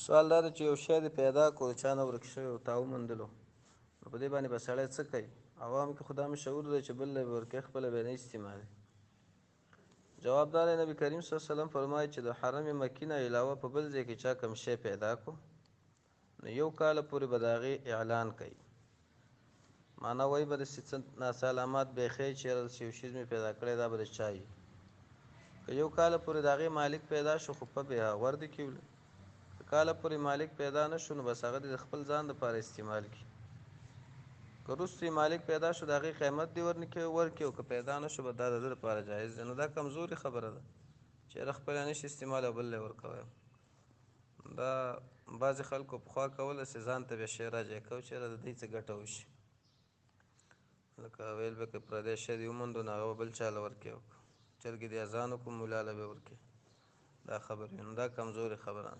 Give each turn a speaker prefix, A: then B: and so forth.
A: سوال دا دی چې یو شی دې پیدا کړو چا نه ورک شوی او تا وموندلو نو په دې باندې به سړی څه کوي؟ عوام کې خو دا مشهور دی چې بل له به ورکوي خپله به یې نه استعمالوي. جواب دا دی نبي کریم صلی الله علیه وسلم فرمایي چې د حرم مکې نه علاوه په بل ځای کې چا کوم شی پیدا کړو نو یو کاله پورې به د هغې اعلان کوي. معنا وایي به داسې څه ناسه علامات به یې ښیي چې یاره داسې یو شیز مې پیدا کړی دا به د چا وي. که یو کاله پورې د هغې مالک پیدا شو خو په بې غور دې کې که کاله پورې مالک پیدا نه شو نو بس هغه دې د خپل ځان دپاره استعمال کړي. که وروسته یې مالک پیدا شو د هغې قیمت دې ورکړي او که پیدا نه شو به دا د ده لپاره جایز دی. نو دا کمزوري خبره ده چې یاره خپله نشي استعمال او بل لی ورکوی. دا بعضې خلکو پخوا کوله چې ځان ته به شی راجع کوو چې یاره د دوی څه ګټه وشي. لکه ویل به که پردی شی دې وموندو نو هغه به بل چا له ورکړي او چرګې دې اذان وکړو ملا له به ورکړي. دا خبرې نو دا کمزورې خبره ده.